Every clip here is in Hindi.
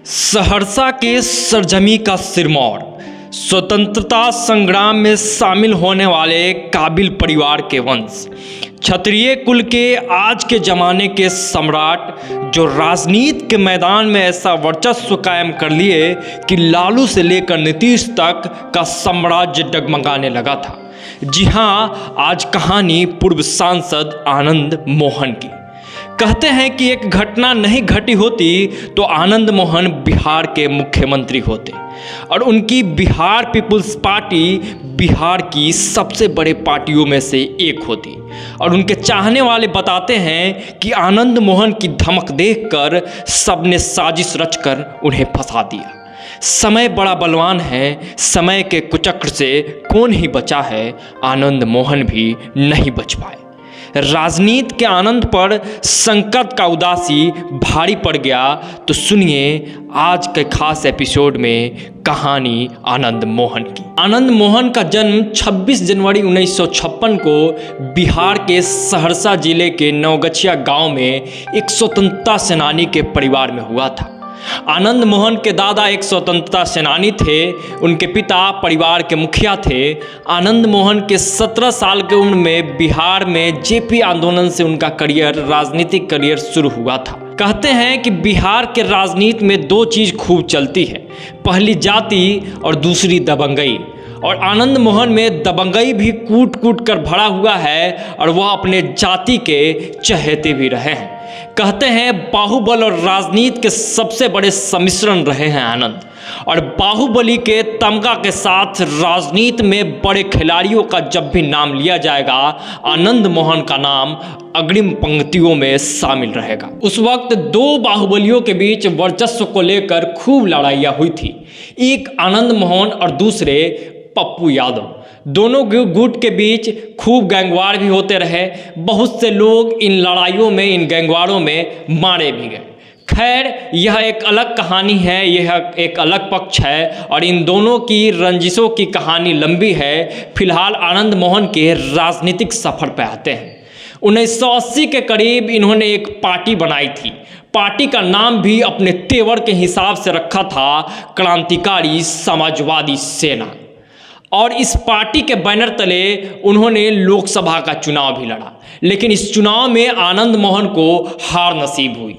सहरसा के सरजमी का सिरमौर स्वतंत्रता संग्राम में शामिल होने वाले काबिल परिवार के वंश, क्षत्रिय कुल के आज के जमाने के सम्राट जो राजनीति के मैदान में ऐसा वर्चस्व कायम कर लिए कि लालू से लेकर नीतीश तक का साम्राज्य डगमगाने लगा था। जी हाँ, आज कहानी पूर्व सांसद आनंद मोहन की। कहते हैं कि एक घटना नहीं घटी होती तो आनंद मोहन बिहार के मुख्यमंत्री होते और उनकी बिहार पीपुल्स पार्टी बिहार की सबसे बड़े पार्टियों में से एक होती। और उनके चाहने वाले बताते हैं कि आनंद मोहन की धमक देखकर सबने साजिश रचकर उन्हें फंसा दिया। समय बड़ा बलवान है, समय के कुचक्र से कौन ही बचा है, आनंद मोहन भी नहीं बच पाए। राजनीति के आनंद पर संकट का उदासी भारी पड़ गया। तो सुनिए आज के खास एपिसोड में कहानी आनंद मोहन की। आनंद मोहन का जन्म 26 जनवरी 1956 को बिहार के सहरसा जिले के नवगछिया गांव में एक स्वतंत्रता सेनानी के परिवार में हुआ था। आनंद मोहन के दादा एक स्वतंत्रता सेनानी थे, उनके पिता परिवार के मुखिया थे। आनंद मोहन के 17 साल की उम्र में बिहार में जेपी आंदोलन से उनका राजनीतिक करियर शुरू हुआ था। कहते हैं कि बिहार के राजनीति में दो चीज़ खूब चलती है, पहली जाति और दूसरी दबंगई। और आनंद मोहन में दबंगई भी कूट कूट कर भरा हुआ है और वह अपने जाति के चहेते भी रहे हैं। कहते हैं बाहुबल और राजनीति के सबसे बड़े सम्मिश्रण रहे हैं आनंद। और बाहुबली के तमगा के साथ राजनीति में बड़े खिलाड़ियों का जब भी नाम लिया जाएगा, आनंद मोहन का नाम अग्रिम पंक्तियों में शामिल रहेगा। उस वक्त दो बाहुबलियों के बीच वर्चस्व को लेकर खूब लड़ाइयाँ हुई थी, एक आनंद मोहन और दूसरे पप्पू यादव। दोनों गुट के बीच खूब गैंगवार भी होते रहे। बहुत से लोग इन लड़ाइयों में, इन गैंगवारों में मारे भी गए। खैर, यह एक अलग कहानी है, यह एक अलग पक्ष है और इन दोनों की रंजिशों की कहानी लंबी है। फिलहाल आनंद मोहन के राजनीतिक सफर पर आते हैं। 1980 के करीब इन्होंने एक पार्टी बनाई थी। पार्टी का नाम भी अपने तेवर के हिसाब से रखा था, क्रांतिकारी समाजवादी सेना। और इस पार्टी के बैनर तले उन्होंने लोकसभा का चुनाव भी लड़ा, लेकिन इस चुनाव में आनंद मोहन को हार नसीब हुई।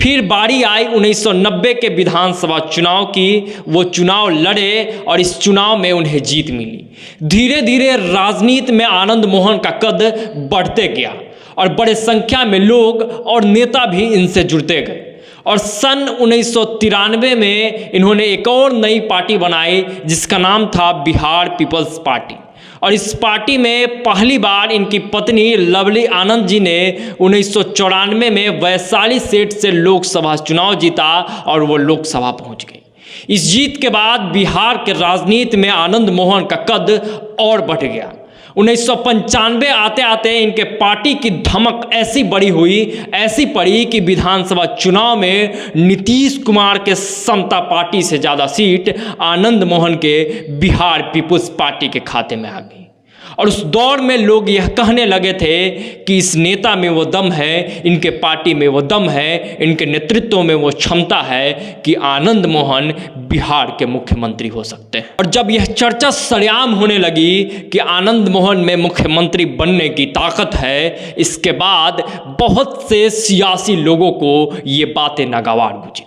फिर बारी आई 1990 के विधानसभा चुनाव की। वो चुनाव लड़े और इस चुनाव में उन्हें जीत मिली। धीरे धीरे राजनीति में आनंद मोहन का कद बढ़ते गया और बड़े संख्या में लोग और नेता भी इनसे जुड़ते गए। और सन 1993 में इन्होंने एक और नई पार्टी बनाई जिसका नाम था बिहार पीपल्स पार्टी। और इस पार्टी में पहली बार इनकी पत्नी लवली आनंद जी ने 1994 में वैशाली सीट से लोकसभा चुनाव जीता और वो लोकसभा पहुंच गई। इस जीत के बाद बिहार के राजनीति में आनंद मोहन का कद और बढ़ गया। 1995 आते आते इनके पार्टी की धमक ऐसी बड़ी हुई, ऐसी पड़ी कि विधानसभा चुनाव में नीतीश कुमार के समता पार्टी से ज़्यादा सीट आनंद मोहन के बिहार पीपुल्स पार्टी के खाते में आ गई। और उस दौर में लोग यह कहने लगे थे कि इस नेता में वो दम है, इनके पार्टी में वो दम है, इनके नेतृत्व में वो क्षमता है कि आनंद मोहन बिहार के मुख्यमंत्री हो सकते हैं। और जब यह चर्चा सरेआम होने लगी कि आनंद मोहन में मुख्यमंत्री बनने की ताकत है, इसके बाद बहुत से सियासी लोगों को ये बातें नागवार गुजरी।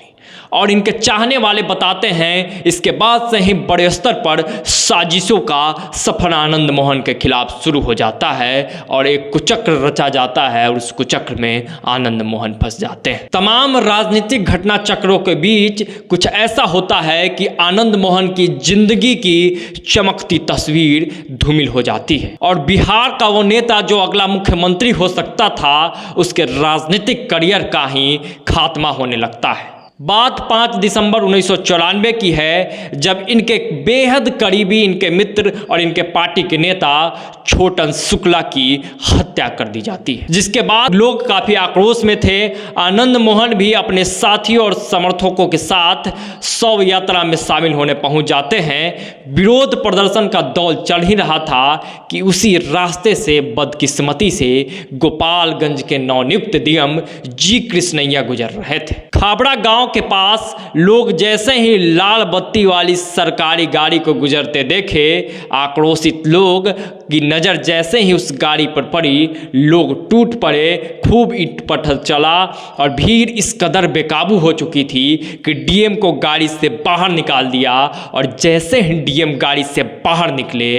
और इनके चाहने वाले बताते हैं इसके बाद से ही बड़े स्तर पर साजिशों का सफर आनंद मोहन के खिलाफ शुरू हो जाता है और एक कुचक्र रचा जाता है और उस कुचक्र में आनंद मोहन फंस जाते हैं। तमाम राजनीतिक घटना चक्रों के बीच कुछ ऐसा होता है कि आनंद मोहन की जिंदगी की चमकती तस्वीर धूमिल हो जाती है और बिहार का वो नेता जो अगला मुख्यमंत्री हो सकता था, उसके राजनीतिक करियर का ही खात्मा होने लगता है। बात 5 दिसंबर 1994 की है, जब इनके बेहद करीबी इनके मित्र और इनके पार्टी के नेता छोटन शुक्ला की हत्या कर दी जाती है, जिसके बाद लोग काफ़ी आक्रोश में थे। आनंद मोहन भी अपने साथियों और समर्थकों के साथ शव यात्रा में शामिल होने पहुंच जाते हैं। विरोध प्रदर्शन का दौर चल ही रहा था कि उसी रास्ते से बदकिस्मती से गोपालगंज के नवनियुक्त डीएम जी कृष्णैया गुजर रहे थे। खाबड़ा गांव गांव के पास लोग जैसे ही लाल बत्ती वाली सरकारी गाड़ी को गुजरते देखे, आक्रोशित लोग की नज़र जैसे ही उस गाड़ी पर पड़ी, लोग टूट पड़े, खूब ईंट पत्थर चला और भीड़ इस कदर बेकाबू हो चुकी थी कि डीएम को गाड़ी से बाहर निकाल दिया। और जैसे ही डीएम गाड़ी से बाहर निकले,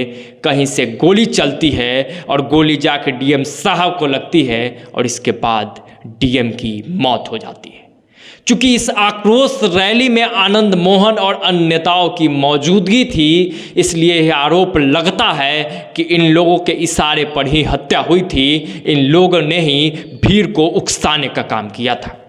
कहीं से गोली चलती है और गोली जाकर डीएम साहब को लगती है और इसके बाद डीएम की मौत हो जाती है। चूंकि इस आक्रोश रैली में आनंद मोहन और अन्य नेताओं की मौजूदगी थी, इसलिए यह आरोप लगता है कि इन लोगों के इशारे पर ही हत्या हुई थी। इन लोगों ने ही भीड़ को उकसाने का काम किया था।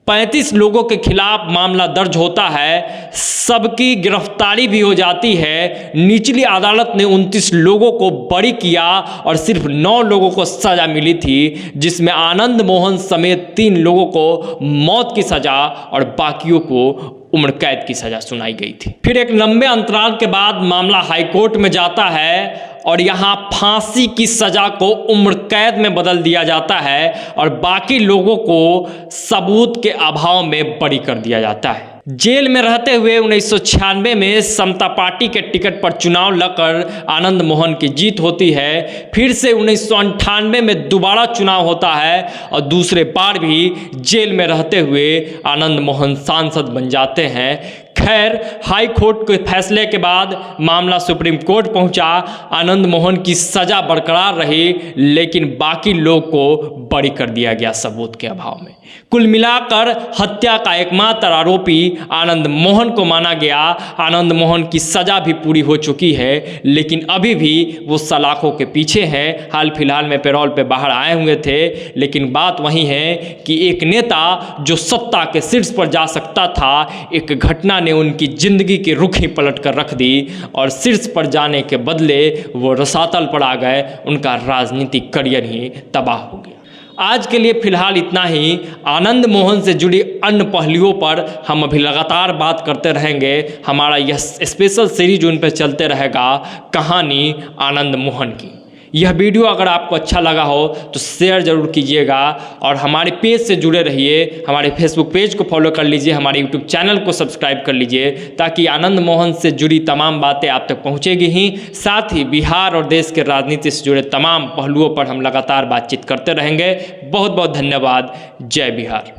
35 लोगों के खिलाफ मामला दर्ज होता है, सबकी गिरफ्तारी भी हो जाती है। निचली अदालत ने 29 लोगों को बरी किया और सिर्फ 9 लोगों को सजा मिली थी, जिसमें आनंद मोहन समेत 3 लोगों को मौत की सजा और बाकियों को उम्र कैद की सजा सुनाई गई थी। फिर एक लंबे अंतराल के बाद मामला हाईकोर्ट में जाता है और यहाँ फांसी की सजा को उम्र कैद में बदल दिया जाता है और बाकी लोगों को सबूत के अभाव में बरी कर दिया जाता है। जेल में रहते हुए 1996 में समता पार्टी के टिकट पर चुनाव लड़कर आनंद मोहन की जीत होती है। फिर से 1998 में दोबारा चुनाव होता है और दूसरे बार भी जेल में रहते हुए आनंद मोहन सांसद बन जाते हैं। खैर, हाई कोर्ट के फैसले के बाद मामला सुप्रीम कोर्ट पहुंचा। आनंद मोहन की सजा बरकरार रही, लेकिन बाकी लोग को बरी कर दिया गया सबूत के अभाव में। कुल मिलाकर हत्या का एकमात्र आरोपी आनंद मोहन को माना गया। आनंद मोहन की सजा भी पूरी हो चुकी है, लेकिन अभी भी वो सलाखों के पीछे हैं। हाल फिलहाल में पैरोल पे बाहर आए हुए थे, लेकिन बात वही है कि एक नेता जो सत्ता के शीर्ष पर जा सकता था, एक घटना ने उनकी जिंदगी की रुख ही पलट कर रख दी और शीर्ष पर जाने के बदले वो रसातल पर आ गए। उनका राजनीतिक करियर ही तबाह हो गया। आज के लिए फिलहाल इतना ही। आनंद मोहन से जुड़ी अन्य पहलुओं पर हम अभी लगातार बात करते रहेंगे। हमारा यह स्पेशल सीरीज उन पर चलते रहेगा, कहानी आनंद मोहन की। यह वीडियो अगर आपको अच्छा लगा हो तो शेयर ज़रूर कीजिएगा और हमारे पेज से जुड़े रहिए। हमारे फेसबुक पेज को फॉलो कर लीजिए, हमारे यूट्यूब चैनल को सब्सक्राइब कर लीजिए, ताकि आनंद मोहन से जुड़ी तमाम बातें आप तक पहुँचेगी ही। साथ ही बिहार और देश के राजनीति से जुड़े तमाम पहलुओं पर हम लगातार बातचीत करते रहेंगे। बहुत बहुत धन्यवाद। जय बिहार।